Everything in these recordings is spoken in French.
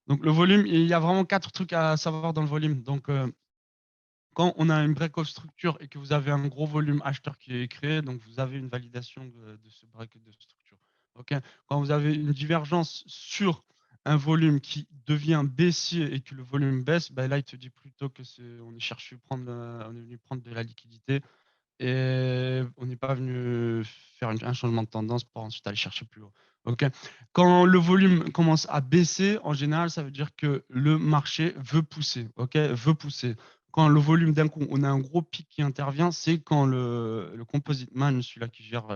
Donc, le volume, il y a vraiment 4 trucs à savoir dans le volume. Donc, quand on a une break-of structure et que vous avez un gros volume acheteur qui est créé, donc vous avez une validation de ce break de structure. Ok. Quand vous avez une divergence sur un volume qui devient baissier et que le volume baisse, ben là, il te dit plutôt que on est venu prendre de la liquidité et on n'est pas venu faire un changement de tendance pour ensuite aller chercher plus haut. Ok. Quand le volume commence à baisser, en général, ça veut dire que le marché veut pousser. Ok, veut pousser. Quand le volume d'un coup, on a un gros pic qui intervient, c'est quand le composite man, celui-là qui gère,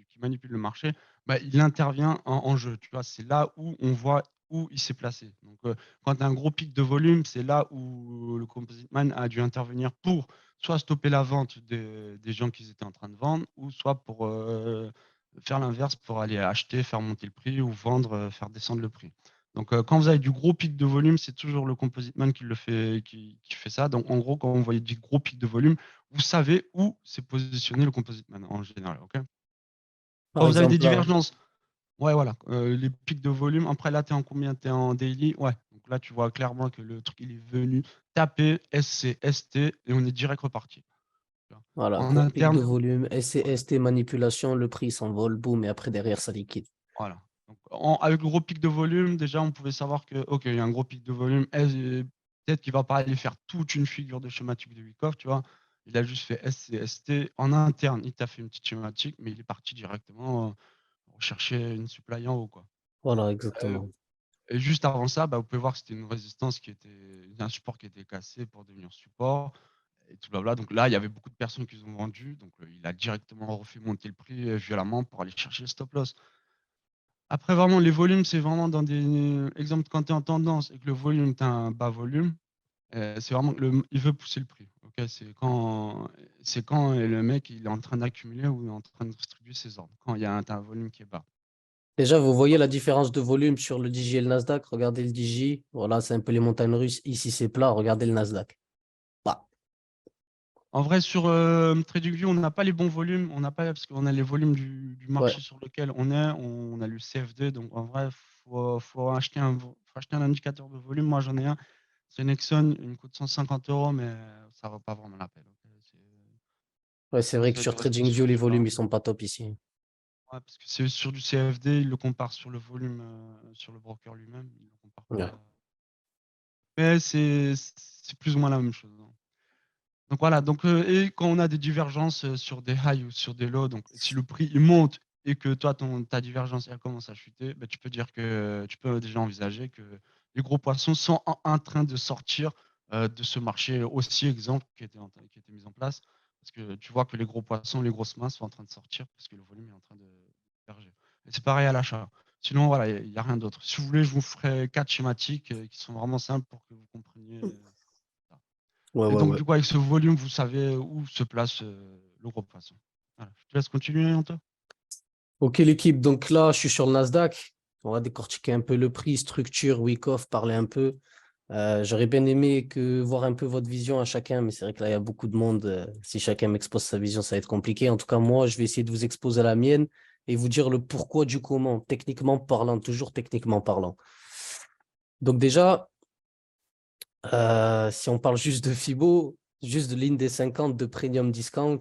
qui manipule le marché, bah, il intervient en jeu. Tu vois, c'est là où on voit où il s'est placé. Donc, quand tu as un gros pic de volume, c'est là où le composite man a dû intervenir pour soit stopper la vente des gens qui étaient en train de vendre, ou soit pour faire l'inverse, pour aller acheter, faire monter le prix, ou vendre, faire descendre le prix. Donc, quand vous avez du gros pic de volume, c'est toujours le composite man qui le fait, qui fait ça. Donc, en gros, quand vous voyez du gros pic de volume, vous savez où s'est positionné le composite man en général. Ok. Par Quand vous avez des exemple, là, divergences, ouais, voilà, les pics de volume. Après, là, tu es en combien? Tu es en daily? Ouais. Donc là, tu vois clairement que le truc, il est venu taper SC, ST, et on est direct reparti. voilà, En gros pic de interne, volume, voilà. SCST, manipulation, le prix s'envole, boum, et après derrière, ça liquide. Voilà. Donc, avec le gros pic de volume, déjà, on pouvait savoir que, OK, il y a un gros pic de volume. Peut-être qu'il ne va pas aller faire toute une figure de schématique de Wyckoff, tu vois. Il a juste fait SCST. En interne, il t'a fait une petite schématique, mais il est parti directement chercher une supply en haut, quoi. Voilà, Euh, exactement. et juste avant ça, bah, vous pouvez voir que c'était une résistance un support qui était cassé pour devenir support. Et tout blabla. Donc là, il y avait beaucoup de personnes qui ont vendu. Donc, il a directement refait monter le prix violemment pour aller chercher le stop loss. Après, vraiment, les volumes, c'est vraiment dans des exemples quand tu es en tendance et que le volume, tu as un bas volume, c'est vraiment que il veut pousser le prix. Ok. C'est quand le mec il est en train d'accumuler ou il est en train de distribuer ses ordres. Quand t'as un volume qui est bas. Déjà, vous voyez la différence de volume sur le DJ et le Nasdaq. Regardez le DJ. Voilà, c'est un peu les montagnes russes. Ici, c'est plat. Regardez le Nasdaq. Bah, En vrai, sur TradingView, on n'a pas les bons volumes. On n'a pas, parce qu'on a les volumes du ouais. marché sur lequel on est. On a le CFD. Donc, en vrai, faut acheter un indicateur de volume. Moi, j'en ai un. C'est Nexon. Il me coûte 150 euros, mais ça ne vaut pas vraiment la peine. Ok. Ouais, c'est vrai que J'essaie de sur rester sur TradingView, les celui-là. volumes, ils sont pas top ici. Ouais, parce que c'est sur du CFD. Il le compare sur le volume, sur le broker lui-même. Il ne le compare Ouais. pas. Mais c'est plus ou moins la même chose, hein. Donc voilà, donc, et quand on a des divergences sur des highs ou sur des lows, donc si le prix il monte et que toi, ta divergence elle commence à chuter, ben, tu peux déjà envisager que les gros poissons sont en train de sortir de ce marché aussi exemple qui était mis en place. Parce que tu vois que les gros poissons, les grosses masses sont en train de sortir parce que le volume est en train de diverger. Et c'est pareil à l'achat. Sinon, voilà, il n'y a rien d'autre. Si vous voulez, je vous ferai 4 schématiques qui sont vraiment simples pour que vous compreniez ça. Ouais, Et ouais, donc, ouais. du coup, avec ce volume, vous savez où se place le gros poisson. Voilà. Je te laisse continuer, Anto. Ok, l'équipe. Donc là, je suis sur le Nasdaq. On va décortiquer un peu le prix, structure, week-off, parler un peu. J'aurais bien aimé voir un peu votre vision à chacun, mais c'est vrai que là, il y a beaucoup de monde. Si chacun m'expose sa vision, ça va être compliqué. En tout cas, moi, je vais essayer de vous exposer la mienne et vous dire le pourquoi du comment, techniquement parlant, toujours techniquement parlant. Donc déjà, si on parle juste de Fibo, juste de l'Inde 50 de Premium Discount,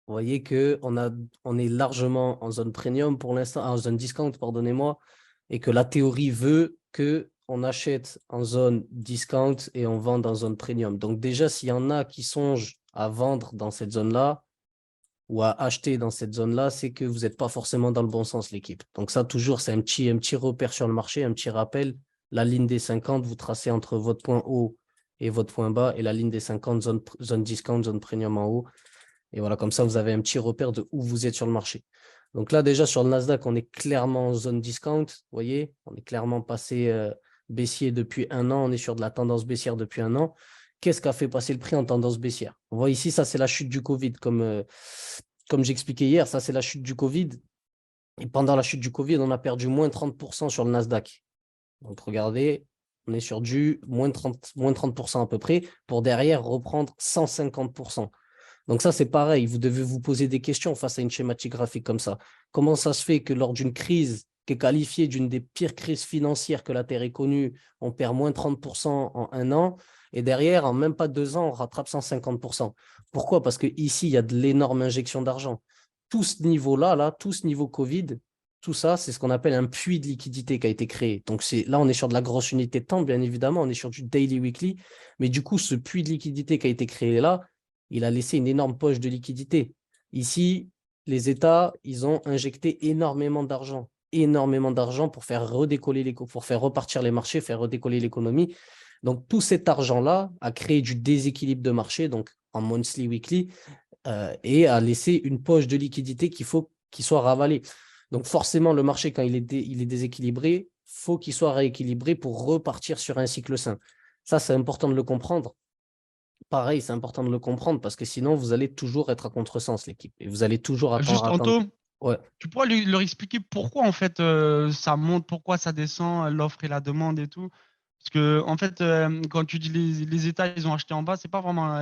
vous voyez on est largement en zone premium pour l'instant, en zone discount, pardonnez-moi, et que la théorie veut que on achète en zone discount et on vend en zone premium. Donc déjà, s'il y en a qui songent à vendre dans cette zone-là ou à acheter dans cette zone-là, c'est que vous n'êtes pas forcément dans le bon sens, l'équipe. Donc ça, toujours, c'est un petit repère sur le marché, un petit rappel. La ligne des 50, vous tracez entre votre point haut et votre point bas, et la ligne des 50, zone discount, zone premium en haut. Et voilà, comme ça, vous avez un petit repère de où vous êtes sur le marché. Donc là, déjà, sur le Nasdaq, on est clairement en zone discount. Vous voyez, on est clairement passé baissier depuis un an. On est sur de la tendance baissière depuis un an. Qu'est-ce qui a fait passer le prix en tendance baissière? On voit ici, ça, c'est la chute du Covid. Comme j'expliquais hier, ça, c'est la chute du Covid. Et pendant la chute du Covid, on a perdu moins 30% sur le Nasdaq. Donc, regardez, on est sur du moins 30% à peu près, pour derrière reprendre 150%. Donc ça, c'est pareil, vous devez vous poser des questions face à une schématique graphique comme ça. Comment ça se fait que lors d'une crise qui est qualifié d'une des pires crises financières que la Terre ait connue. On perd moins 30% en un an. Et derrière, en même pas 2 ans, on rattrape 150%. Pourquoi? Parce qu'ici, il y a de l'énorme injection d'argent. Tout ce niveau-là, là, tout ce niveau Covid, tout ça, c'est ce qu'on appelle un puits de liquidité qui a été créé. Donc là, on est sur de la grosse unité de temps, bien évidemment, on est sur du daily weekly. Mais du coup, ce puits de liquidité qui a été créé là, il a laissé une énorme poche de liquidité. Ici, les États, ils ont injecté énormément d'argent pour faire redécoller pour faire repartir les marchés, faire redécoller l'économie. Donc, tout cet argent-là a créé du déséquilibre de marché, donc en monthly, weekly, et a laissé une poche de liquidité qu'il faut qu'il soit ravalé. Donc, forcément, le marché, quand il est déséquilibré, faut qu'il soit rééquilibré pour repartir sur un cycle sain. Ça, c'est important de le comprendre. Pareil, c'est important de le comprendre parce que sinon, vous allez toujours être à contresens, l'équipe. Et vous allez toujours Juste, attendre. Anto, Ouais. tu pourras leur expliquer pourquoi en fait ça monte, pourquoi ça descend, l'offre et la demande et tout. Parce que en fait, quand tu dis les États, ils ont acheté en bas, c'est pas vraiment.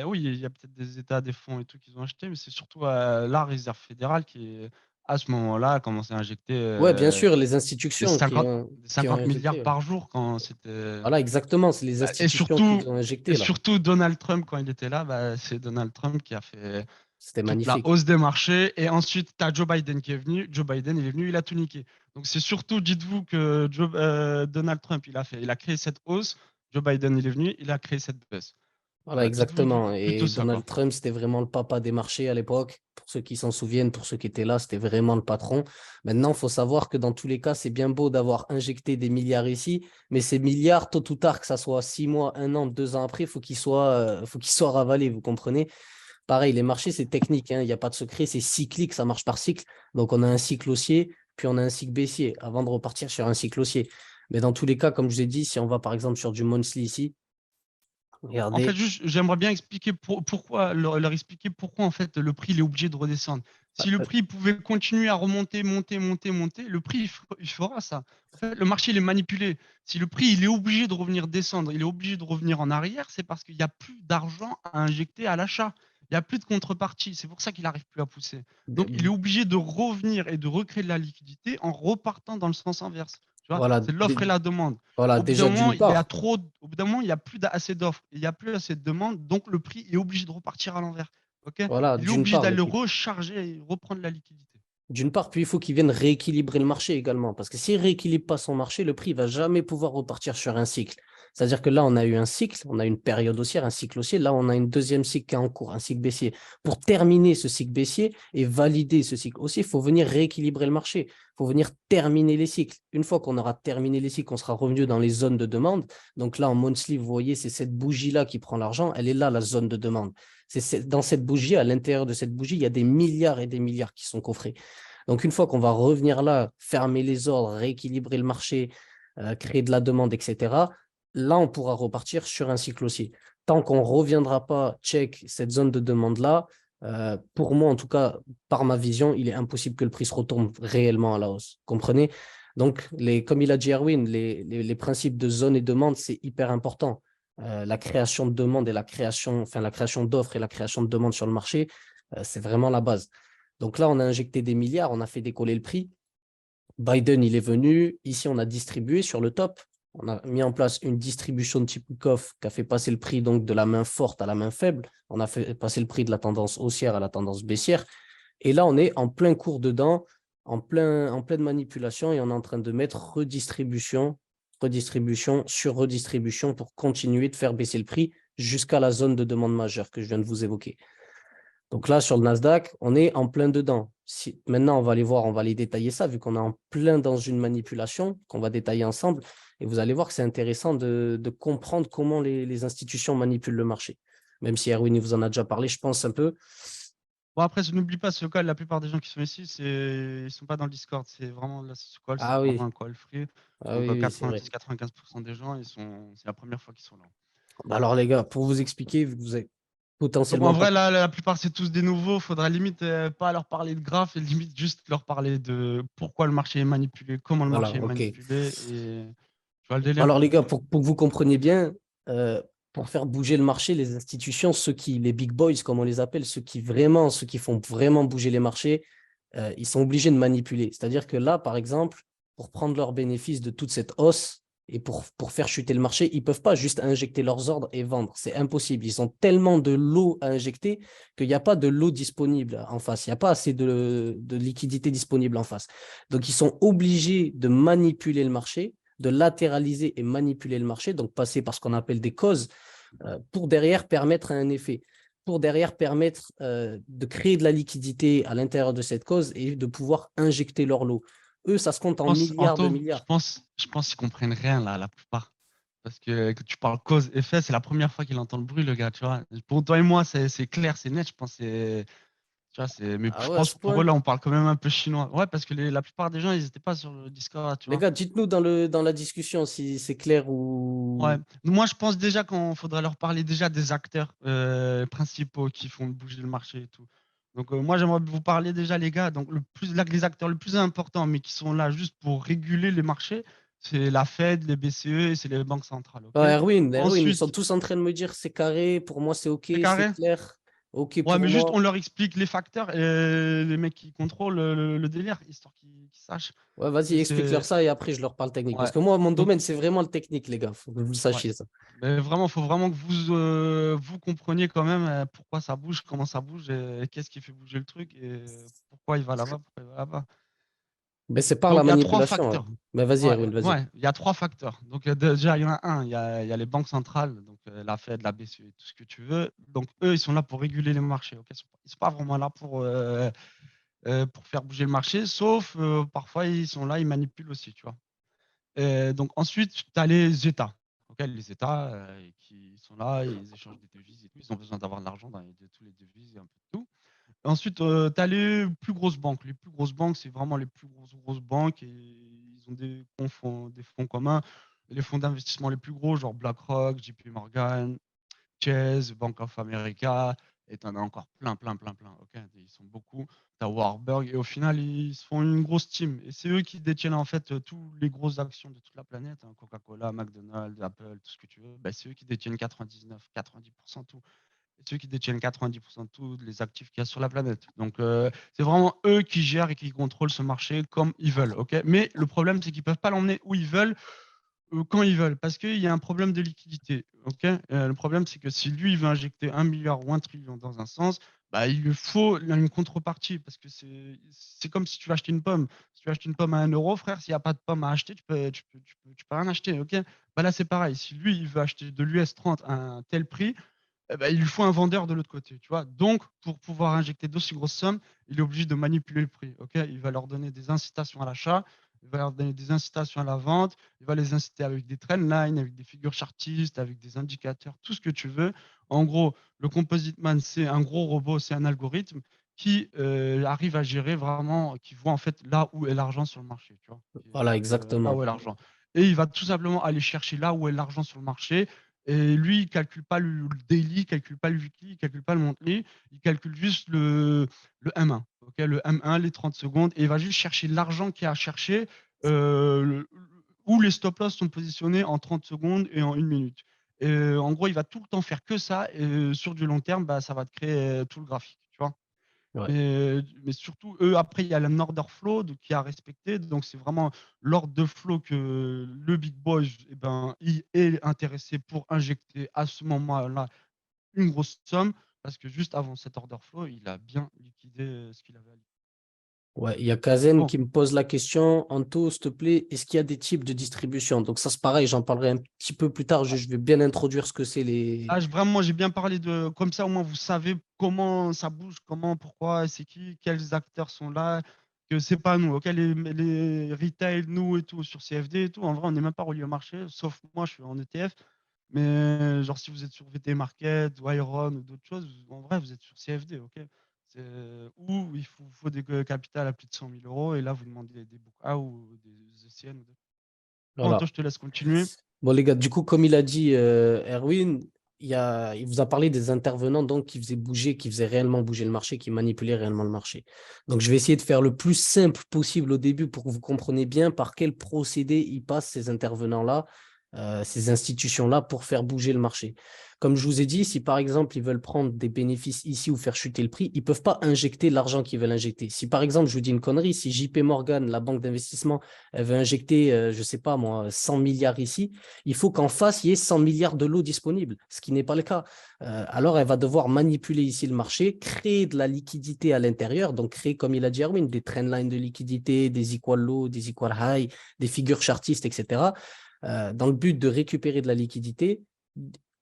Oui, il y a peut-être des États, des fonds et tout qu'ils ont acheté, mais c'est surtout la Réserve fédérale qui, à ce moment-là, a commencé à injecter Ouais, bien sûr, les des institutions 50, des qui ont 50 milliards injecté. par jour quand c'était. Voilà, exactement. C'est les Bah, Et institutions qui surtout, ont et injecté là. surtout Donald Trump, quand il était là, bah, c'est Donald Trump qui a fait C'était toute la magnifique. hausse des marchés. Et ensuite, tu as Joe Biden qui est venu. Joe Biden, il est venu, il a tout niqué. Donc, c'est surtout, dites-vous que Donald Trump, il a créé cette hausse. Joe Biden, il est venu, il a créé cette baisse. Voilà, Dites-vous exactement. plutôt Et ça, Donald quoi. Trump, c'était vraiment le papa des marchés à l'époque. Pour ceux qui s'en souviennent, pour ceux qui étaient là, c'était vraiment le patron. Maintenant, il faut savoir que dans tous les cas, c'est bien beau d'avoir injecté des milliards ici, mais ces milliards, tôt ou tard, que ça soit 6 mois, un an, 2 ans après, faut qu'ils soient ravalés, vous comprenez? Pareil, les marchés, c'est technique, hein, il n'y a pas de secret, c'est cyclique, ça marche par cycle. Donc, on a un cycle haussier, puis on a un cycle baissier avant de repartir sur un cycle haussier. Mais dans tous les cas, comme je vous ai dit, si on va par exemple sur du monthly ici, En fait, regardez. juste, j'aimerais bien expliquer pourquoi, leur expliquer pourquoi en fait le prix il est obligé de redescendre. Si le prix pouvait continuer à remonter, monter, monter, monter, le prix il fera ça. En fait, le marché il est manipulé. Si le prix il est obligé de revenir descendre, il est obligé de revenir en arrière, c'est parce qu'il n'y a plus d'argent à injecter à l'achat. Il n'y a plus de contrepartie. C'est pour ça qu'il n'arrive plus à pousser. Donc il est obligé de revenir et de recréer de la liquidité en repartant dans le sens inverse. Tu vois, Voilà, c'est l'offre et la demande. voilà, Au bout d'un déjà moment, d'une il y a part, trop, au bout d'un moment, il y a plus assez d'offres, il y a plus assez de demandes, donc le prix est obligé de repartir à l'envers. Ok. voilà, Il est d'une obligé part, d'aller l'équipe. recharger et reprendre la liquidité. D'une part, puis il faut qu'il vienne rééquilibrer le marché également. Parce que s'il ne rééquilibre pas son marché, le prix ne va jamais pouvoir repartir sur un cycle. C'est-à-dire que là, on a eu un cycle, on a une période haussière, un cycle haussier. Là, on a une deuxième cycle qui est en cours, un cycle baissier. Pour terminer ce cycle baissier et valider ce cycle haussier, il faut venir rééquilibrer le marché. Il faut venir terminer les cycles. Une fois qu'on aura terminé les cycles, on sera revenu dans les zones de demande. Donc là, en monthly, vous voyez, c'est cette bougie-là qui prend l'argent. Elle est là, la zone de demande. Dans cette bougie, à l'intérieur de cette bougie, il y a des milliards et des milliards qui sont coffrés. Donc, une fois qu'on va revenir là, fermer les ordres, rééquilibrer le marché, créer de la demande, etc., là, on pourra repartir sur un cycle aussi. Tant qu'on ne reviendra pas check cette zone de demande-là, pour moi, en tout cas, par ma vision, il est impossible que le prix se retourne réellement à la hausse. Comprenez? Donc, comme il a dit Erwin, les principes de zone et demande, c'est hyper important. La création de demande et la création d'offres et la création de demande sur le marché, c'est vraiment la base. Donc là, on a injecté des milliards, on a fait décoller le prix. Biden, il est venu. Ici, on a distribué sur le top. On a mis en place une distribution de Tipikov qui a fait passer le prix donc de la main forte à la main faible. On a fait passer le prix de la tendance haussière à la tendance baissière. Et là, on est en plein cours dedans, en pleine manipulation et on est en train de mettre redistribution, redistribution sur redistribution pour continuer de faire baisser le prix jusqu'à la zone de demande majeure que je viens de vous évoquer. Donc là, sur le Nasdaq, on est en plein dedans. Maintenant, on va aller voir, on va aller détailler ça, vu qu'on est en plein dans une manipulation qu'on va détailler ensemble. Et vous allez voir que c'est intéressant de comprendre comment les institutions manipulent le marché. Même si Erwin vous en a déjà parlé, je pense un peu. Bon, après, n'oublie pas, ce call, la plupart des gens qui sont ici, ils sont pas dans le Discord. C'est vraiment, là, ce call, c'est Ah vraiment oui, un call free. ah Donc, oui, oui, c'est vrai. 90-95% des gens, c'est la première fois qu'ils sont là. Bah alors les gars, pour vous expliquer, vu que vous avez Donc en potentiellement pas... vrai, là, la plupart, c'est tous des nouveaux. Faudra limite pas leur parler de graphes et limite juste leur parler de pourquoi le marché est manipulé, comment le Voilà, marché est ok. manipulé et tu vois le délire. Alors les gars, pour que vous compreniez bien, pour faire bouger le marché, les institutions, les big boys, comme on les appelle, ceux qui font vraiment bouger les marchés, ils sont obligés de manipuler. C'est-à-dire que là, par exemple, pour prendre leur bénéfice de toute cette hausse et pour faire chuter le marché, ils ne peuvent pas juste injecter leurs ordres et vendre. C'est impossible. Ils ont tellement de lots à injecter qu'il n'y a pas de lot disponible en face. Il n'y a pas assez de liquidité disponible en face. Donc, ils sont obligés de manipuler le marché, de latéraliser et manipuler le marché, donc passer par ce qu'on appelle des causes, pour derrière permettre un effet, pour derrière permettre de créer de la liquidité à l'intérieur de cette cause et de pouvoir injecter leur lot. Eux, ça se compte Je en pense, milliards de Anto, milliards. je pense qu'ils comprennent rien là, la plupart. Parce que tu parles cause-effet, c'est la première fois qu'il entend le bruit, le gars, tu vois. Pour toi et moi, c'est clair, c'est net, je pense. Tu vois, mais Ah je ouais, à pense ce que pour eux, point. là, on parle quand même un peu chinois. Ouais, parce que la plupart des gens, ils n'étaient pas sur le Discord, tu Les vois. gars, dites-nous dans la discussion si c'est clair Ouais. ou… Moi, je pense déjà qu'il faudrait leur parler déjà des acteurs principaux qui font bouger le marché et tout. Donc, moi, j'aimerais vous parler déjà, les gars. Donc, les acteurs les plus importants, mais qui sont là juste pour réguler les marchés, c'est la Fed, les BCE et c'est les banques centrales. OK? Ouais, Erwin, ils sont Ensuite, tous en train de me dire c'est carré, pour moi c'est ok, c'est c'est carré? clair, ok Ouais, pour mais juste, moi. on leur explique les facteurs et les mecs qui contrôlent le délire, histoire qu'ils sachent Ouais, vas-y, que explique-leur c'est. ça et après je leur parle technique. Parce Ouais. que moi, mon Donc, domaine, c'est vraiment le technique, les gars. Faut que vous le ouais. sachiez ça. Mais vraiment, faut vraiment que vous compreniez quand même pourquoi ça bouge, comment ça bouge, et qu'est-ce qui fait bouger le truc, et pourquoi il va là-bas, pourquoi il va là-bas. Mais c'est par la Donc, il y a trois manipulation, hein. facteurs. Mais vas-y, Ouais, Erwin, vas-y. ouais, il y a trois facteurs. Donc, déjà, il y en a un, il y a les banques centrales, donc la Fed, la BCE, tout ce que tu veux. Donc, eux, ils sont là pour réguler les marchés. Ok, ils sont pas vraiment là pour faire bouger le marché, sauf parfois, ils sont là, ils manipulent aussi, tu vois. Donc ensuite, tu as les États. Ok, les États qui sont là, ils échangent des devises et tout. Ils ont besoin d'avoir de l'argent dans tous les devises et un peu de tout. Et ensuite, tu as les plus grosses banques. Les plus grosses banques, c'est vraiment les plus grosses banques et ils ont des fonds communs. Les fonds d'investissement les plus gros, genre BlackRock, JP Morgan, Chase, Bank of America, et t'en as encore plein. Ok, ils sont beaucoup. T'as Warburg, et au final, ils se font une grosse team. Et c'est eux qui détiennent en fait tous les grosses actions de toute la planète, hein, Coca-Cola, McDonald's, Apple, tout ce que tu veux. Ben, c'est eux qui détiennent 99, 90% tout. Et ceux qui détiennent 90% de tous les actifs qu'il y a sur la planète. Donc, c'est vraiment eux qui gèrent et qui contrôlent ce marché comme ils veulent. Ok, mais le problème, c'est qu'ils peuvent pas l'emmener où ils veulent quand ils veulent, parce qu'il y a un problème de liquidité. Ok. Le problème, c'est que si lui, il veut injecter 1 milliard ou 1 trillion dans un sens, bah, il lui faut une contrepartie, parce que c'est comme si tu veux acheter une pomme. Si tu veux acheter une pomme à 1 euro, frère, s'il n'y a pas de pomme à acheter, tu peux rien acheter. Ok. Bah, là, c'est pareil. Si lui, il veut acheter de l'US 30 à un tel prix, eh ben, il lui faut un vendeur de l'autre côté, tu vois. Donc, pour pouvoir injecter d'aussi grosses sommes, il est obligé de manipuler le prix. Ok, il va leur donner des incitations à l'achat, il va leur donner des incitations à la vente, il va les inciter avec des trendlines, avec des figures chartistes, avec des indicateurs, tout ce que tu veux. En gros, le Composite Man, c'est un gros robot, c'est un algorithme qui arrive à gérer vraiment, qui voit en fait là où est l'argent sur le marché, tu vois. Voilà, Là où exactement. est l'argent. Et il va tout simplement aller chercher là où est l'argent sur le marché. Et lui, il calcule pas le daily, il calcule pas le weekly, il calcule pas le monthly, il calcule juste le M1. Ok, le M1, les 30 secondes, et il va juste chercher l'argent qu'il y a à chercher, où les stop loss sont positionnés en 30 secondes et en 1 minute. Et, en gros, il va tout le temps faire que ça, et sur du long terme, bah, ça va te créer tout le graphique, tu vois. Ouais. Mais surtout, eux, après, il y a un order flow qui a respecté. Donc, c'est vraiment l'ordre de flow que le big boy eh ben, il est intéressé pour injecter à ce moment-là une grosse somme. Parce que juste avant cet order flow, il a bien liquidé ce qu'il avait à liquider. Ouais, il y a Kazen Bon, qui me pose la question, Anto, s'il te plaît, est-ce qu'il y a des types de distribution? Donc ça, c'est pareil, j'en parlerai un petit peu plus tard. Je vais bien introduire ce que c'est les… vraiment, j'ai bien parlé de. Comme ça, au moins, vous savez comment ça bouge, comment, pourquoi, c'est qui, quels acteurs sont là. Que c'est pas nous, ok? Les retail, nous et tout, sur CFD et tout, en vrai, on n'est même pas relié au marché, sauf moi, je suis en ETF. Mais genre, si vous êtes sur VT Market, Wyron ou d'autres choses, en vrai, vous êtes sur CFD, ok? Ou il faut des capitales à plus de 100 000 euros, et là, vous demandez des book A ou des ECN. Bon, Voilà. toi, je te laisse continuer. Bon, les gars, du coup, comme il a dit Erwin, il vous a parlé des intervenants donc, qui faisaient réellement bouger le marché, qui manipulaient réellement le marché. Donc, je vais essayer de faire le plus simple possible au début pour que vous compreniez bien par quel procédé ils passent ces intervenants-là ces institutions-là pour faire bouger le marché. Comme je vous ai dit, si par exemple, ils veulent prendre des bénéfices ici ou faire chuter le prix, ils ne peuvent pas injecter l'argent qu'ils veulent injecter. Si par exemple, je vous dis une connerie, si JP Morgan, la banque d'investissement, elle veut injecter, je ne sais pas moi, 100 milliards ici, il faut qu'en face, il y ait 100 milliards de lots disponibles, ce qui n'est pas le cas. Alors, elle va devoir manipuler ici le marché, créer de la liquidité à l'intérieur, donc créer, comme il a dit Erwin, des trendlines de liquidité, des equal low, des equal high, des figures chartistes, etc., dans le but de récupérer de la liquidité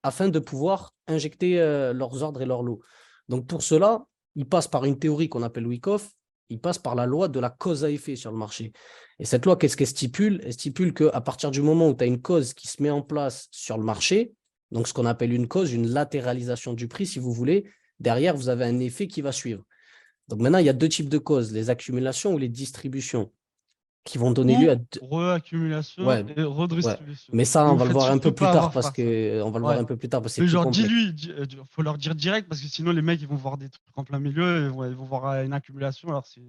afin de pouvoir injecter leurs ordres et leurs lots. Donc pour cela, ils passent par une théorie qu'on appelle Wyckoff, ils passent par la loi de la cause à effet sur le marché. Et cette loi, qu'est-ce qu'elle stipule? Elle stipule qu'à partir du moment où tu as une cause qui se met en place sur le marché, donc ce qu'on appelle une cause, une latéralisation du prix, si vous voulez, derrière, vous avez un effet qui va suivre. Donc maintenant, il y a deux types de causes, les accumulations ou les distributions, qui vont donner lieu Ou à... reaccumulation Ouais, et ouais. redistribution. Mais ça, Et on vous va le faites voir un peu surtout plus pas tard avoir parce faire ça. que on va le voir Ouais. un peu plus tard parce que c'est Mais plus genre, complexe. faut leur dire direct parce que sinon les mecs ils vont voir des trucs en plein milieu, ils vont voir une accumulation alors c'est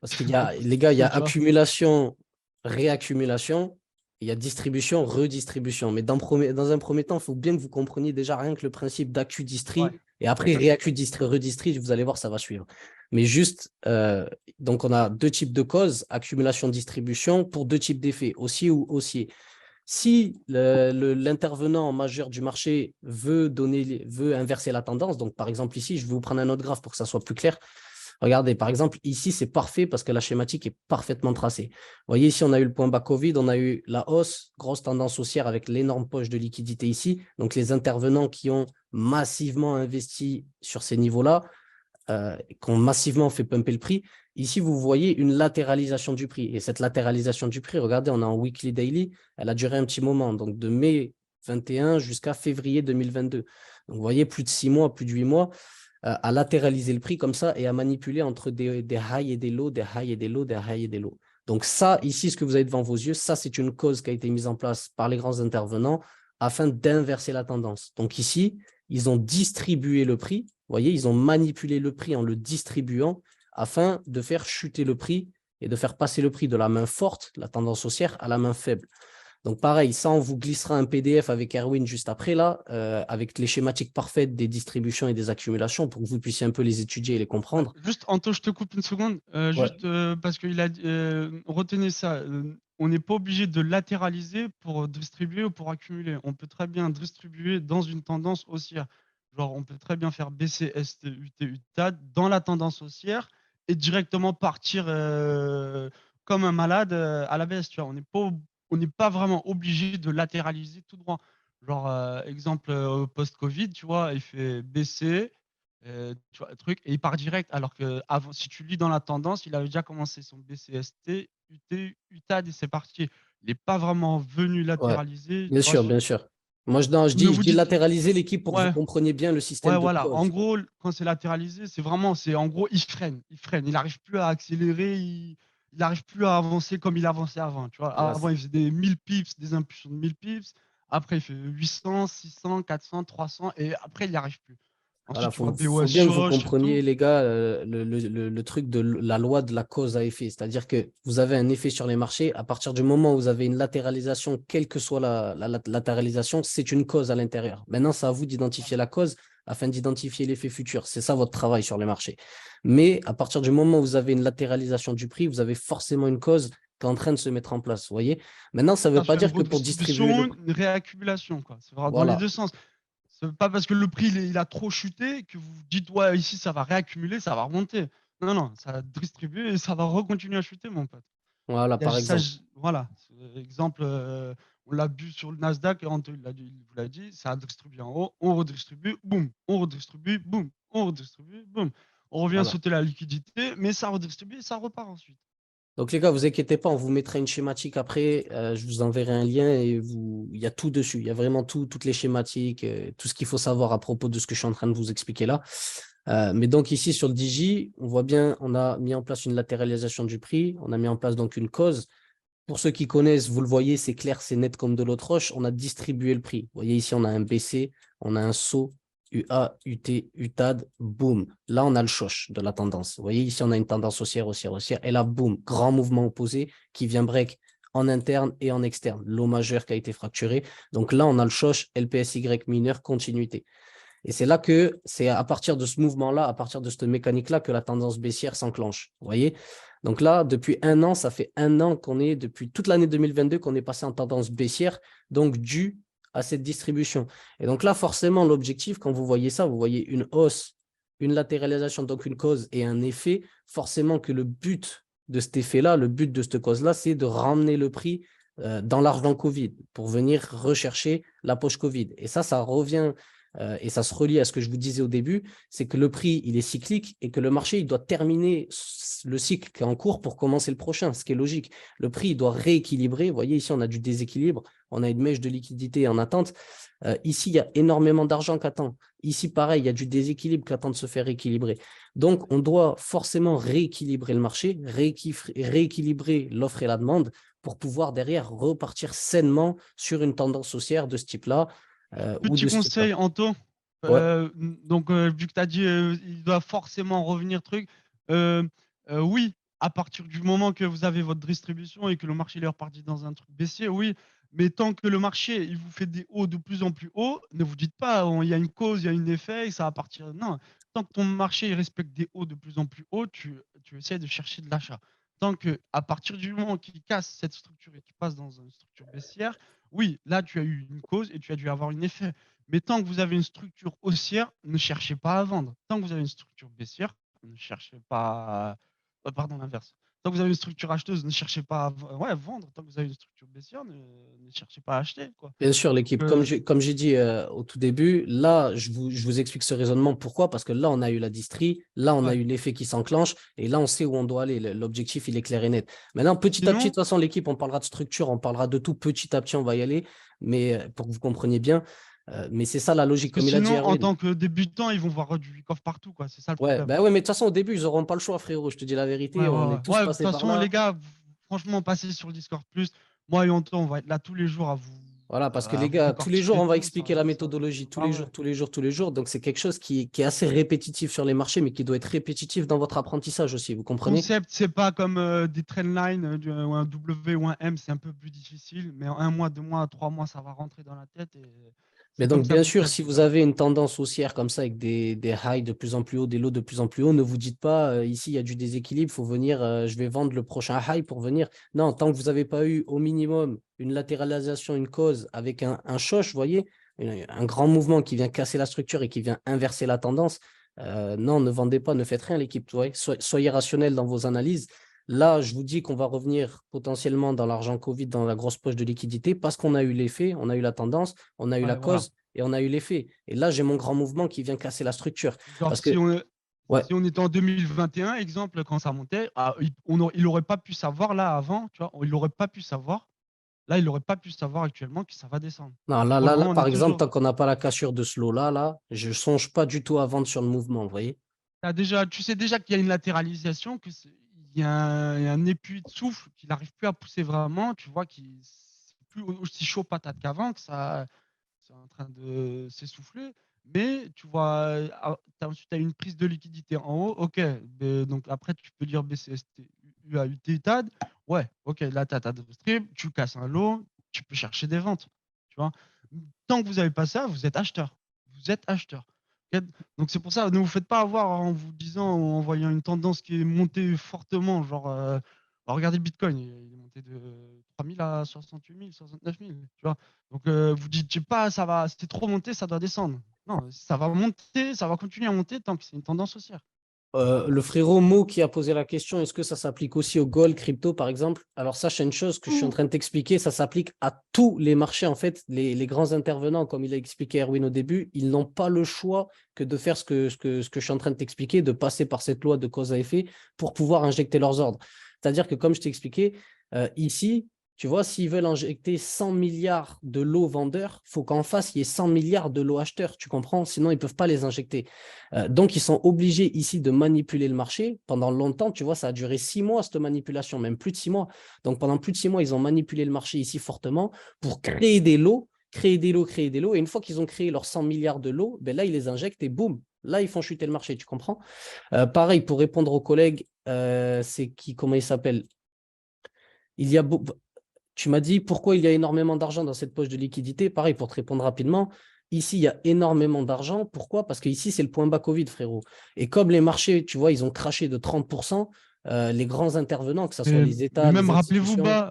Parce qu'il y a, beaucoup les gars, il y stressé, a tu vois. accumulation, réaccumulation, il y a distribution, redistribution. Mais dans un premier temps, il faut bien que vous compreniez déjà rien que le principe Ouais. d'accu-distri. Et après, réaccu-distri, redistri, vous allez voir, ça va suivre. Mais juste, donc on a deux types de causes, accumulation-distribution, pour deux types d'effets, haussier ou haussier. Si l'intervenant majeur du marché veut inverser la tendance, donc par exemple ici, je vais vous prendre un autre graphe pour que ça soit plus clair. Regardez, par exemple, ici, c'est parfait parce que la schématique est parfaitement tracée. Vous voyez, ici, on a eu le point bas Covid, on a eu la hausse, grosse tendance haussière avec l'énorme poche de liquidité ici. Donc, les intervenants qui ont massivement investi sur ces niveaux-là, qui ont massivement fait pumper le prix. Ici, vous voyez une latéralisation du prix. Et cette latéralisation du prix, regardez, on est en weekly daily, elle a duré un petit moment, donc de mai 21 jusqu'à février 2022. Donc, vous voyez, plus de 6 mois, plus de 8 mois à latéraliser le prix comme ça et à manipuler entre des highs et des lows, des highs et des lows, des highs et des lows. Donc ça, ici, ce que vous avez devant vos yeux, ça, c'est une cause qui a été mise en place par les grands intervenants afin d'inverser la tendance. Donc ici, ils ont distribué le prix, vous voyez, ils ont manipulé le prix en le distribuant afin de faire chuter le prix et de faire passer le prix de la main forte, la tendance haussière, à la main faible. Donc pareil, ça, on vous glissera un PDF avec Erwin juste après là, avec les schématiques parfaites des distributions et des accumulations pour que vous puissiez un peu les étudier et les Ouais. comprendre. Juste, Anto, je te coupe une seconde. Ouais, Juste parce qu'il a dit, retenez ça. On n'est pas obligé de latéraliser pour distribuer ou pour accumuler. On peut très bien distribuer dans une tendance haussière. Genre, on peut très bien faire baisser ST, UT, UTAD dans la tendance haussière et directement partir comme un malade à la baisse. Tu vois. On n'est pas vraiment obligé de latéraliser tout droit. Genre, exemple, post-Covid, tu vois, il fait baisser tu vois, le truc, et il part direct. Alors que avant, si tu lis dans la tendance, il avait déjà commencé son BCST, UT, UTAD et c'est parti. Il n'est pas vraiment venu ouais, latéraliser, bien tu vois. sûr, bien sûr. Moi, non, Mais je vous dis dites, latéraliser l'équipe pour que vous ouais, compreniez bien le ouais, système de voilà. En cause. gros, quand c'est latéralisé, c'est vraiment, c'est en gros, il freine, il freine. Il n'arrive plus à accélérer, il n'arrive plus à avancer comme il avançait avant. Tu vois. Voilà, Avant, il faisait des 1000 pips, des impulsions de 1000 pips. Après, il fait 800, 600, 400, 300 et après, il n'y arrive plus. voilà, Ensuite, tu vois des faut bien que vous Wesh et tout. compreniez, les gars, le truc de la loi de la cause à effet. C'est-à-dire que vous avez un effet sur les marchés. À partir du moment où vous avez une latéralisation, quelle que soit la latéralisation, c'est une cause à l'intérieur. Maintenant, c'est à vous d'identifier la cause afin d'identifier l'effet futur. C'est ça votre travail sur les marchés. Mais à partir du moment où vous avez une latéralisation du prix, vous avez forcément une cause qui est en train de se mettre en place. Vous voyez? Maintenant, ça ne veut Ça pas fait une dire que pour distribuer le redistribution, prix. une réaccumulation, quoi. C'est vrai, dans les Voilà. deux sens. C'est pas parce que le prix il a trop chuté que vous dites ouais ici ça va réaccumuler, ça va remonter. Non, non, ça va distribuer et ça va recontinuer à chuter, mon pote. Voilà, Il y a par ça, exemple. voilà. Exemple, on l'a vu sur le Nasdaq, et il vous l'a dit, ça a distribué en haut, on redistribue, boum, on redistribue, boum, on redistribue, boum. On revient Voilà. sauter la liquidité, mais ça redistribue et ça repart ensuite. Donc les gars, vous inquiétez pas, on vous mettra une schématique après. Je vous enverrai un lien et il y a tout dessus. Il y a vraiment tout, toutes les schématiques, tout ce qu'il faut savoir à propos de ce que je suis en train de vous expliquer là. Mais donc ici sur le Digi, on voit bien, on a mis en place une latéralisation du prix, on a mis en place donc une cause. Pour ceux qui connaissent, vous le voyez, c'est clair, c'est net comme de l'eau de roche. On a distribué le prix. Vous voyez ici, on a un BC, on a un saut, UA, UT, UTAD, boum. Là, on a le choche de la tendance. Vous voyez ici, on a une tendance haussière, haussière, haussière. Et là, boum, grand mouvement opposé qui vient break en interne et en externe. L'eau majeure qui a été fracturée. Donc là, on a le choc LPSY mineur continuité. Et c'est là que c'est à partir de ce mouvement-là, à partir de cette mécanique-là, que la tendance baissière s'enclenche. Vous voyez? Donc là, depuis un an, ça fait un an qu'on est, depuis toute l'année 2022, qu'on est passé en tendance baissière, donc dû à cette distribution. Et donc là, forcément, l'objectif, quand vous voyez ça, vous voyez une hausse, une latéralisation, donc une cause et un effet, forcément que le but de cet effet-là, le but de cette cause-là, c'est de ramener le prix dans l'argent Covid pour venir rechercher la poche Covid. Et ça revient et ça se relie à ce que je vous disais au début, c'est que le prix, il est cyclique et que le marché, il doit terminer le cycle qui est en cours pour commencer le prochain, ce qui est logique. Le prix, il doit rééquilibrer. Vous voyez, ici, on a du déséquilibre, on a une mèche de liquidité en attente. Ici, il y a énormément d'argent qui attend. Ici, pareil, il y a du déséquilibre qui attend de se faire équilibrer. Donc, on doit forcément rééquilibrer le marché, rééquilibrer l'offre et la demande pour pouvoir derrière repartir sainement sur une tendance haussière de ce type-là. Ou Petit de ce type-là. conseil, Anto. Ouais, Donc, vu que tu as dit il doit forcément revenir truc, oui, à partir du moment que vous avez votre distribution et que le marché est reparti dans un truc baissier, oui, mais tant que le marché il vous fait des hauts de plus en plus hauts, ne vous dites pas il y a une cause, il y a un effet et ça va partir. Non, tant que ton marché il respecte des hauts de plus en plus hauts, tu essaies de chercher de l'achat. Tant que à partir du moment qu'il casse cette structure et qu'il passe dans une structure baissière, oui, là tu as eu une cause et tu as dû avoir un effet. Mais tant que vous avez une structure haussière, ne cherchez pas à vendre. Tant que vous avez une structure baissière, ne cherchez pas à... pardon, l'inverse. Tant que vous avez une structure acheteuse, ne cherchez pas à vendre. Tant que vous avez une structure baissière, ne cherchez pas à acheter, quoi. bien sûr, Donc, l'équipe. Comme j'ai dit au tout début, là, je vous explique ce raisonnement. Pourquoi? Parce que là, on a eu la distrie, là, on a ouais. eu l'effet qui s'enclenche, et là, on sait où on doit aller. L'objectif, il est clair et net. Maintenant, petit à petit, de Sinon, toute façon, l'équipe, on parlera de structure, on parlera de tout. Petit à petit, on va y aller, mais pour que vous compreniez bien. Mais c'est ça la logique, parce que comme il a dit sinon, en Erwin. tant que débutant, ils vont voir du week-off partout, quoi. C'est ça le Ouais, problème. bah ouais, mais de toute façon, au début, ils n'auront pas le choix, frérot. Je te dis la Ouais, vérité, ouais, on ouais. est tous Ouais, de toute passés par façon, là. les gars, franchement, passez sur le Discord plus. Moi et Anton, on va être là tous les jours Voilà, parce que à les vous gars, tous les jours, décortiquer on va tout. expliquer la Ça... méthodologie, tous Ah les ouais. jours, tous les jours, tous les jours. Donc, c'est quelque chose qui est assez répétitif sur les marchés, mais qui doit être répétitif dans votre apprentissage aussi, vous comprenez? Concept, c'est pas comme des trendlines ou un W ou un M, c'est un peu plus difficile, mais en un mois, 2 mois, 3 mois, ça va rentrer dans la tête et Mais c'est comme donc, ça bien petit sûr, à si petit, vous quoi. avez une tendance haussière comme ça, avec des highs de plus en plus haut, des lows de plus en plus haut, ne vous dites pas, ici, il y a du déséquilibre, il faut venir, je vais vendre le prochain high pour venir. Non, tant que vous n'avez pas eu au minimum une latéralisation, une cause avec un choc, vous voyez, un grand mouvement qui vient casser la structure et qui vient inverser la tendance, non, ne vendez pas, ne faites rien, l'équipe. Soyez rationnel dans vos analyses. Là, je vous dis qu'on va revenir potentiellement dans l'argent Covid, dans la grosse poche de liquidité, parce qu'on a eu l'effet, on a eu la tendance, on a eu la Ouais, voilà. cause et on a eu l'effet. Et là, j'ai mon grand mouvement qui vient casser la structure. Genre, Parce que, ouais, si on était en 2021, exemple, quand ça montait, il aurait pas pu savoir là avant, tu vois, il aurait pas pu savoir. Là, il aurait pas pu savoir actuellement que ça va descendre. non, Pour le moment, on par est exemple, toujours. tant qu'on n'a pas la cassure de ce lot-là, là, je ne songe pas du tout à vendre sur le mouvement, vous voyez. Tu sais déjà qu'il y a une latéralisation, il y a un épuis de souffle qu'il n'arrive plus à pousser vraiment. Tu vois qu'il c'est plus aussi chaud patate qu'avant, que ça c'est en train de s'essouffler. Mais tu vois, ensuite tu as une prise de liquidité en haut. Ok, donc après tu peux dire BCST, UAUT, TAD. Ouais, ok, là tu as ta strip, tu casses un lot, tu peux chercher des ventes. Tu vois. Tant que vous n'avez pas ça, vous êtes acheteur. Vous êtes acheteur. Ok. Donc c'est pour ça, ne vous faites pas avoir en vous disant, en voyant une tendance qui est montée fortement, genre, regardez le Bitcoin, il est monté de 3000 à 68 000, 69 000, tu vois. Donc vous dites, je sais pas, ça va, c'était trop monté, ça doit descendre. Non, ça va monter, ça va continuer à monter tant que c'est une tendance haussière. Le frérot Mo qui a posé la question, est-ce que ça s'applique aussi au gold, crypto, par exemple? Alors, sache une chose que je suis en Ouh. train de t'expliquer, ça s'applique à tous les marchés. En fait, les grands intervenants, comme il a expliqué Erwin au début, ils n'ont pas le choix que de faire ce que je suis en train de t'expliquer, de passer par cette loi de cause à effet pour pouvoir injecter leurs ordres. C'est-à-dire que, comme je t'ai expliqué, ici, tu vois, s'ils veulent injecter 100 milliards de lots vendeurs, il faut qu'en face, il y ait 100 milliards de lots acheteurs, tu comprends? Sinon, ils ne peuvent pas les injecter. Donc, ils sont obligés ici de manipuler le marché. Pendant longtemps, tu vois, ça a duré 6 mois, cette manipulation, même plus de 6 mois. Donc, pendant plus de 6 mois, ils ont manipulé le marché ici fortement pour créer des lots, créer des lots, créer des lots. Et une fois qu'ils ont créé leurs 100 milliards de lots, ben là, ils les injectent et boum, là, ils font chuter le marché, tu comprends? Pareil, pour répondre aux collègues, c'est qui, comment il s'appelle? Il y a tu m'as dit pourquoi il y a énormément d'argent dans cette poche de liquidité. Pareil, pour te répondre rapidement, ici, il y a énormément d'argent. Pourquoi? Parce qu'ici, c'est le point bas Covid, frérot. Et comme les marchés, tu vois, ils ont craché de 30%, les grands intervenants, que ce soit Mais, les mais États, les même rappelez-vous, institutions,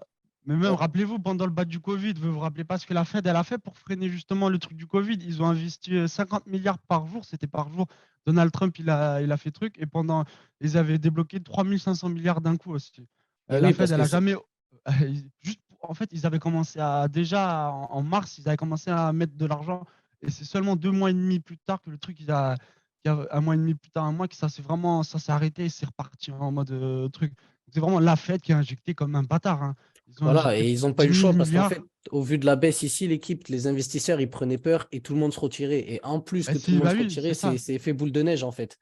ouais, rappelez-vous pendant le bas du Covid, vous vous rappelez pas ce que la Fed elle a fait pour freiner justement le truc du Covid? Ils ont investi 50 milliards par jour, c'était par jour. Donald Trump il a fait truc et pendant ils avaient débloqué 3500 milliards d'un coup aussi. et La oui, Fed parce elle que a jamais juste en fait ils avaient commencé à déjà en mars ils avaient commencé à mettre de l'argent et c'est seulement 2 mois et demi plus tard que le truc il y a un mois et demi plus tard un mois que ça s'est arrêté et c'est reparti en mode truc. C'est vraiment la Fed qui a injecté comme un bâtard, hein. Ils ont voilà, injecté et plus ils de n'ont pas eu 10 le 000 choix parce qu'en milliards. fait, au vu de la baisse ici, l'équipe, les investisseurs, ils prenaient peur et tout le monde se retirait. Et en plus Bah, que tout le si, monde bah se oui, retirait, c'est ça. c'est effet boule de neige, en fait.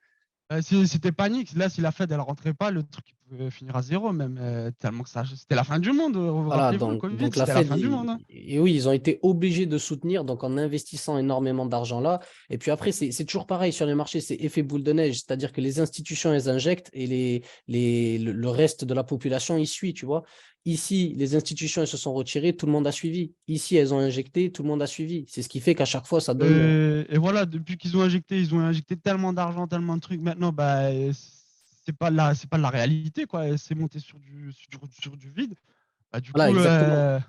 C'était panique. Là, si la Fed elle rentrait pas, le truc il pouvait finir à zéro même. Tellement que ça, c'était la fin du monde. Voilà, Rappelez-vous, le Covid, donc la c'était la Fed, fin du monde, hein. et oui, ils ont été obligés de soutenir donc en investissant énormément d'argent là. Et puis après, c'est toujours pareil sur les marchés, c'est effet boule de neige, c'est-à-dire que les institutions, elles injectent et le reste de la population y suit, tu vois. Ici, les institutions, elles se sont retirées, tout le monde a suivi. Ici, elles ont injecté, tout le monde a suivi. C'est ce qui fait qu'à chaque fois, ça donne. Et voilà, depuis ils ont injecté tellement d'argent, tellement de trucs. Maintenant, bah, c'est pas de la réalité, quoi. C'est monté sur du vide. Bah, du Voilà, coup, exactement.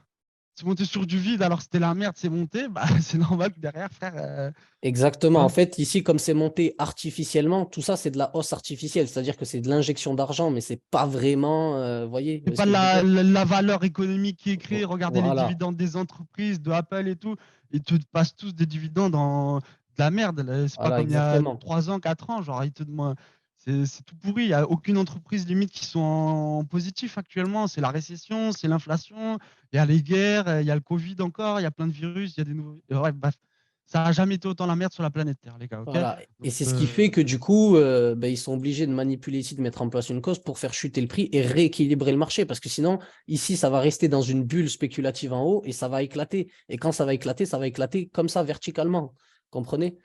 c'est monté sur du vide alors que c'était la merde, c'est monté. Bah, c'est normal que derrière, frère, tu Exactement. En vois. fait, ici, comme c'est monté artificiellement, tout ça, c'est de la hausse artificielle, c'est-à-dire que c'est de l'injection d'argent, mais c'est pas vraiment, vous voyez, vous C'est voyez ce pas que je veux dire? la valeur économique qui est créée. Regardez les Voilà, dividendes des entreprises, de Apple et tout. Ils te passent tous des dividendes en de la merde. Là. C'est pas voilà, comme il y a exactement. 3 ans, 4 ans. Genre, ils te demandent. C'est tout pourri. Il n'y a aucune entreprise limite qui sont en positif actuellement. C'est la récession, c'est l'inflation. Il y a les guerres, il y a le Covid encore. Il y a plein de virus. Il y a des nouveaux. Ouais, bref, ça n'a jamais été autant la merde sur la planète Terre, les gars. Ok. Voilà. Et Donc, c'est ce qui fait que du coup, ben, ils sont obligés de manipuler ici, de mettre en place une cause pour faire chuter le prix et rééquilibrer le marché. Parce que sinon, ici, ça va rester dans une bulle spéculative en haut et ça va éclater. Et quand ça va éclater comme ça, verticalement. Comprenez?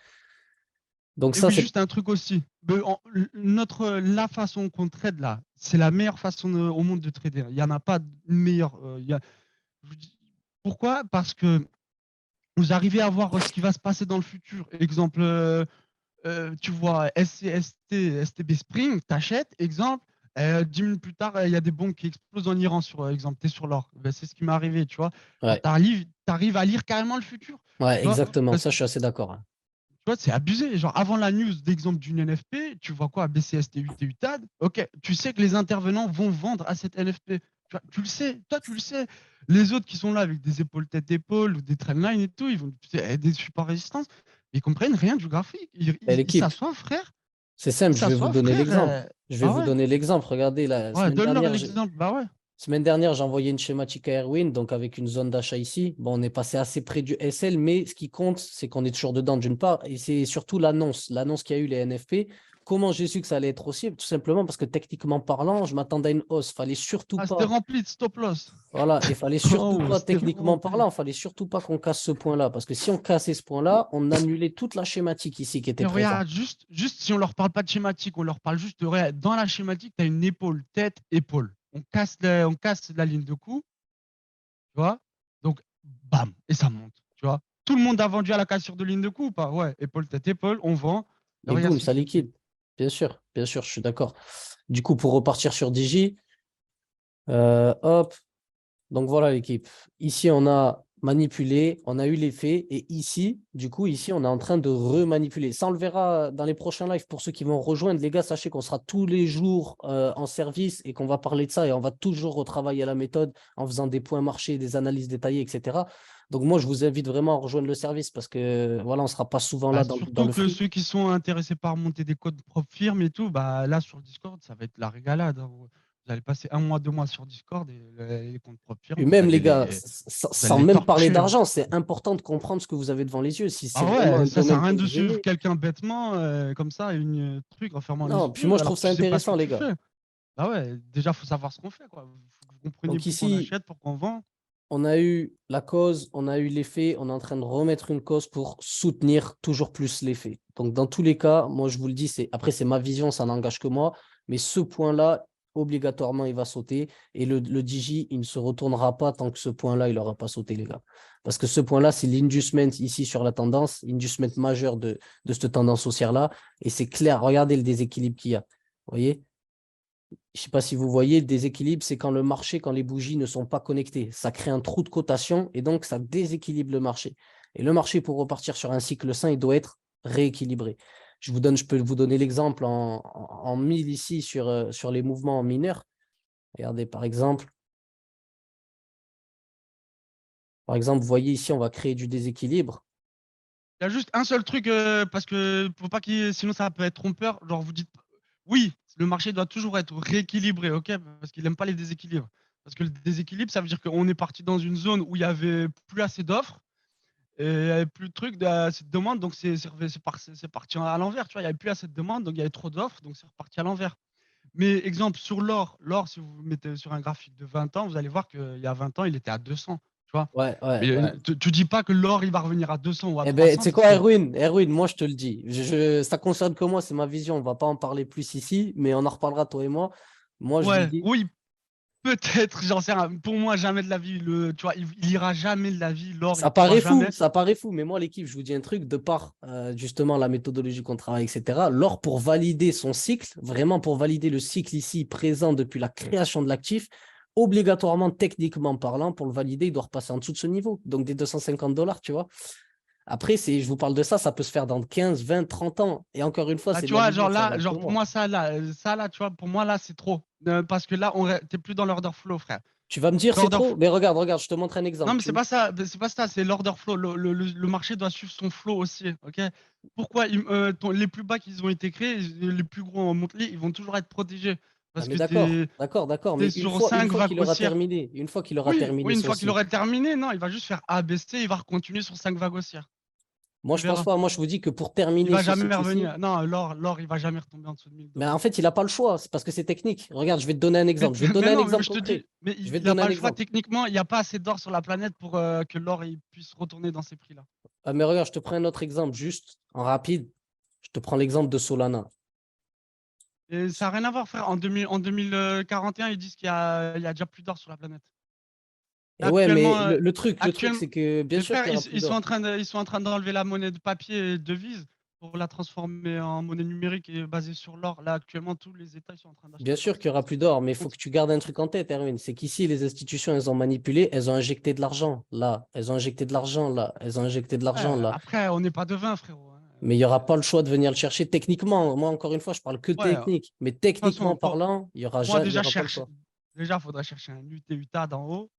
Donc et ça, oui, c'est juste un truc aussi. La façon qu'on trade là, c'est la meilleure façon au monde de trader. Il n'y en a pas de meilleure. Je vous dis- Pourquoi? Parce que vous arrivez à voir ce qui va se passer dans le futur. Exemple, tu vois SCST, STB Spring, t'achètes, exemple. 10 minutes plus tard, il y a des bombes qui explosent en Iran, sur exemple, t'es sur l'or. Ben, c'est ce qui m'est arrivé, tu vois. Genre, ouais, t'arrives à lire carrément le futur. ouais, Tu vois, exactement. parce Ça, je suis assez d'accord, hein. tu vois, c'est abusé. Genre, avant la news d'exemple d'une NFP, tu vois quoi? BCST8 et UTAD. Ok, tu sais que les intervenants vont vendre à cette NFP. Tu le sais, toi, tu le sais. Les autres qui sont là avec des épaules tête épaule ou des trendlines et tout, ils vont des supports résistance. Ils comprennent rien du graphique. Et Ils l'équipe, s'assoient, frère. c'est Ils simple, je vais vous s'assoient, donner frère. l'exemple. Je vais Bah vous ouais. donner l'exemple. Regardez, la Ouais, semaine donne-leur dernière, l'exemple. Bah ouais. j'ai envoyé une schématique à Erwin, donc avec une zone d'achat ici. Bon, on est passé assez près du SL, mais ce qui compte, c'est qu'on est toujours dedans d'une part, et c'est surtout l'annonce qu'il y a eu les NFP. Comment j'ai su que ça allait être haussier? Tout simplement parce que techniquement parlant, je m'attendais à une hausse. Fallait surtout Ah, c'était pas, rempli de stop loss. voilà, et fallait surtout Oh, pas, c'était techniquement rempli. parlant, fallait surtout pas qu'on casse ce point-là, parce que si on cassait ce point-là, on annulait toute la schématique ici qui était Et présente. regarde, juste si on leur parle pas de schématique, on leur parle juste de dans la schématique, tu as une épaule, tête, épaule. On casse la ligne de coup, tu vois. Donc, bam, et ça monte, tu vois. Tout le monde a vendu à la cassure de ligne de coup ou pas? Ouais, épaule, tête, épaule, on vend. Et Et regarde boum, ce qui ça s'est fait. liquide. Bien sûr, je suis d'accord. Du coup, pour repartir sur Digi, hop, donc voilà l'équipe. Ici, on a manipulé, on a eu l'effet. Et ici, du coup, ici, on est en train de remanipuler. Ça, on le verra dans les prochains lives pour ceux qui vont rejoindre. Les gars, sachez qu'on sera tous les jours en service et qu'on va parler de ça et on va toujours retravailler la méthode en faisant des points marchés, des analyses détaillées, etc. Donc moi, je vous invite vraiment à rejoindre le service parce que voilà, on ne sera pas souvent là Bah, dans surtout le que flou. ceux qui sont intéressés par monter des codes propres firmes et tout, bah là sur le Discord, ça va être la régalade, hein. Vous allez passer un mois, 2 mois sur Discord et les comptes propres Et firmes, même les gars, vous allez sans les même parler torcher, hein. d'argent, c'est important de comprendre ce que vous avez devant les yeux. Si c'est Ah vraiment ouais, un ça sert domaine à que rien de vous suivre aimez. quelqu'un bêtement comme ça, une truc en fermant les Non, puis moi, yeux je trouve alors que ça tu sais pas ce que intéressant, les tu gars. fais. Bah ouais, déjà faut savoir ce qu'on fait quoi. Faut que vous compreniez Donc pourquoi on ici, achète, pourquoi on vend. on a eu la cause, on a eu l'effet, on est en train de remettre une cause pour soutenir toujours plus l'effet. Donc, dans tous les cas, moi, je vous le dis, après, c'est ma vision, ça n'engage que moi. Mais ce point-là, obligatoirement, il va sauter. Et le Digi, il ne se retournera pas tant que ce point-là, il n'aura pas sauté, les gars. Parce que ce point-là, c'est l'inducement ici sur la tendance, l'inducement majeur de cette tendance haussière-là. Et c'est clair, regardez le déséquilibre qu'il y a. Vous voyez? Je ne sais pas si vous voyez, le déséquilibre, c'est quand le marché, quand les bougies ne sont pas connectées. Ça crée un trou de cotation et donc ça déséquilibre le marché. Et le marché, pour repartir sur un cycle sain, il doit être rééquilibré. Je peux vous donner l'exemple en 1000 ici sur les mouvements mineurs. Regardez, par exemple, vous voyez ici, on va créer du déséquilibre. Il y a juste un seul truc, parce que faut pas sinon ça peut être trompeur. Genre, vous dites, oui, le marché doit toujours être rééquilibré, ok, parce qu'il n'aime pas les déséquilibres. Parce que le déséquilibre, ça veut dire qu'on est parti dans une zone où il y avait plus assez d'offres et il n'y avait plus de trucs, assez de demandes, donc c'est parti à l'envers, tu vois. Il n'y avait plus assez de demandes, donc il y avait trop d'offres, donc c'est reparti à l'envers. Mais exemple, sur l'or, si vous vous mettez sur un graphique de 20 ans, vous allez voir qu'il y a 20 ans, il était à 200, tu vois. Ouais, ouais, Mais ouais. tu dis pas que l'or, il va revenir à 200 ou à Eh ben, tu 300 sais parce quoi, que Erwin, moi je te le dis. Ça concerne que moi, c'est ma vision. On va pas en parler plus ici, mais on en reparlera toi et moi. Moi, je vous ouais, dis, oui, peut-être, j'en sais rien. Pour moi, jamais de la vie, tu vois, il ira jamais de la vie, l'or, il pourra jamais. ça paraît fou, mais moi, l'équipe, je vous dis un truc, de par justement la méthodologie qu'on travaille, etc., l'or, pour valider son cycle, vraiment pour valider le cycle ici présent depuis la création de l'actif, obligatoirement, techniquement parlant, pour le valider, il doit repasser en dessous de ce niveau, donc des 250 $, tu vois. Après, je vous parle de ça, ça peut se faire dans 15, 20, 30 ans. Et encore une fois, Bah, c'est de tu la vois, vision, genre ça là, engage que genre pour moi. moi, ça là, tu vois, pour moi, là, c'est trop. Parce que là, t'es plus dans l'order flow, frère. Tu vas me dire c'est L'order trop, flow. mais regarde, je te montre un Non, exemple. mais c'est pas ça, c'est l'order flow. Le marché doit suivre son flow aussi, ok? Pourquoi les plus bas qu'ils ont été créés, les plus gros en monthly, ils vont toujours être protégés. Ah, Parce mais que d'accord, t'es mais sur une 5 fois vagues qu'il aura haussières. terminé, une fois qu'il aura Oui, terminé oui, une son fois qu'il cycle. aurait terminé, non, il va juste faire A, B, C, il va continuer sur 5 vagues haussières. Moi, Tu je pense verras. pas. Moi, je vous dis que pour Il terminer va ce jamais cycle ici, revenir. Non, l'or, il va jamais retomber en dessous de 1000 mais en dollars. fait, il n'a pas le choix. C'est parce que c'est technique. Regarde, je vais te donner un exemple. Je vais te donner Mais un non, mais exemple je te concret. dis, mais Je vais il te n'a donner pas un le choix. exemple. Techniquement, il n'y a pas assez d'or sur la planète pour que l'or puisse retourner dans ces prix-là. Ah, mais regarde, je te prends un autre exemple, juste en rapide. Je te prends l'exemple de Solana. Et ça n'a rien à voir, frère. En 2041, ils disent il y a déjà plus d'or sur la planète. Et Là, ouais, mais actuellement, le truc, actuellement, c'est que bien mes sûr frères, qu'il y aura plus d'or. ils sont en train d'enlever la monnaie de papier et de devise pour la transformer en monnaie numérique et basée sur l'or. Là, actuellement, tous les États ils sont en train Bien d'acheter de l'or. sûr qu'il y aura plus d'or, mais il faut que tu gardes un truc en tête, Erwin. C'est qu'ici, les institutions, elles ont manipulé, elles ont injecté de l'argent là, elles ont injecté de l'argent là, elles ont injecté de l'argent Ouais, là. après, on n'est pas devin, frérot, hein. Mais il n'y aura pas le choix de venir le chercher techniquement. Moi, encore une fois, je parle que Ouais, de technique. Mais toute façon, techniquement parlant, moi, il y aura pas le choix. déjà, faudrait chercher un UT UTA d'en haut.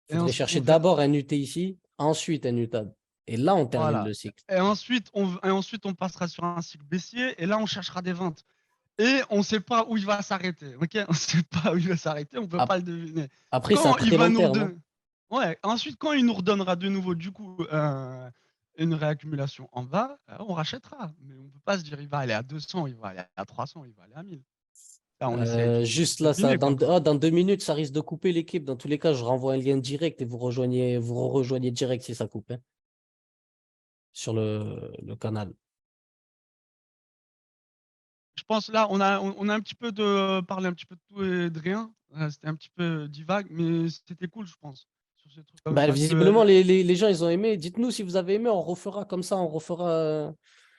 Il Et faudrait ensuite, chercher d'abord un UT ici, ensuite un UTAD. Et là, on termine voilà. le cycle. Et ensuite, on passera sur un cycle baissier et là, on cherchera des ventes. Et on ne sait pas où il va s'arrêter. Ok, on ne sait pas où il va s'arrêter, on ne peut Ap- pas le deviner. Après, c'est à Quand il très va long nous terme, hein. redonner. Ouais, ensuite, quand il nous redonnera de nouveau, du coup, une réaccumulation en bas, on rachètera. Mais on ne peut pas se dire il va aller à 200, il va aller à 300, il va aller à 1000. Là, on essaye Juste de là, deviner, quoi. dans 2 minutes, ça risque de couper l'équipe. Dans tous les cas, je renvoie un lien direct et vous rejoignez direct si ça coupe, hein, sur le canal. Je pense là, on a un petit peu parlé un petit peu de tout et de rien. C'était un petit peu divague, mais c'était cool, je pense, sur ce truc. Bah, Parce visiblement, que les gens, ils ont aimé. Dites-nous si vous avez aimé, on refera comme ça, on refera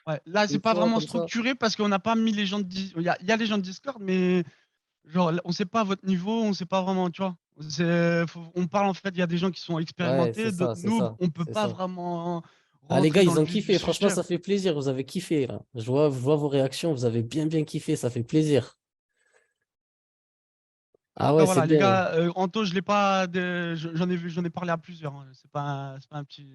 ouais, là, c'est une pas fois vraiment comme ça. structuré parce qu'on n'a pas mis les gens de il y a les gens de Discord, mais genre, on sait pas votre niveau, on sait pas vraiment, tu vois. On parle en fait, il y a des gens qui sont Ouais, expérimentés, d'autres noobs, on peut c'est pas ça. vraiment Ah, les rentrer gars, dans ils le ont vif du kiffé. Franchement, sujet. ça fait plaisir. Vous avez kiffé, là. Je vois vos réactions. Vous avez bien kiffé. Ça fait plaisir. Ah Après, ouais, c'est voilà, les bien. gars, Anto, je l'ai pas, j'en ai parlé à plusieurs, hein. C'est pas un petit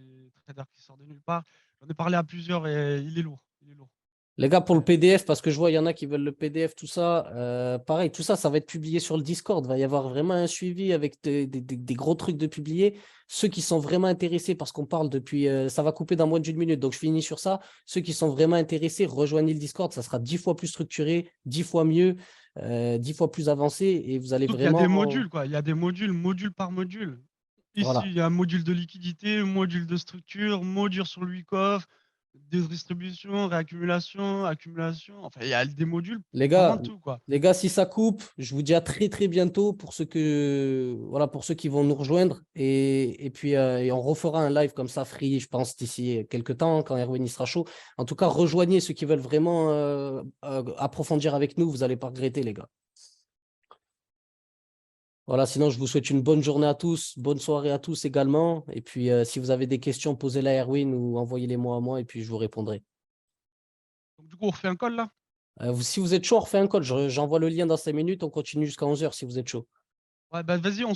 trader qui sort de nulle part. J'en ai parlé à plusieurs et il est lourd. Il est lourd. Les gars, pour le Ouais. PDF, parce que je vois, il y en a qui veulent le PDF, tout ça. Pareil, tout ça, ça va être publié sur le Discord. Il va y avoir vraiment un suivi avec des gros trucs de publier. Ceux qui sont vraiment intéressés, parce qu'on parle depuis. Ça va couper dans moins d'une minute, donc je finis sur ça. Ceux qui sont vraiment intéressés, rejoignez le Discord. Ça sera 10 fois plus structuré, 10 fois mieux, 10 fois plus avancé. Et vous allez Surtout qu'il y a des vraiment. modules, quoi. Il y a des modules, module par module. Ici, Voilà. il y a un module de liquidité, module de structure, module sur le week-off, distribution, réaccumulation, accumulation. Enfin, il y a des modules Les pour vraiment gars, tout, quoi. si ça coupe, je vous dis à très très bientôt pour voilà, pour ceux qui vont nous rejoindre. Et puis, et on refera un live comme ça, free, je pense, d'ici quelques temps, quand Erwin y sera chaud. En tout cas, rejoignez ceux qui veulent vraiment approfondir avec nous. Vous n'allez pas regretter, les gars. Voilà, sinon, je vous souhaite une bonne journée à tous, bonne soirée à tous également. Et puis, si vous avez des questions, posez-les à Erwin ou envoyez-les moi à moi et puis je vous répondrai. Donc, du coup, on refait un call là? Si vous êtes chaud, on refait un call. J'envoie le lien dans 5 minutes. On continue jusqu'à 11h si vous êtes chaud. Ouais, bah vas-y, on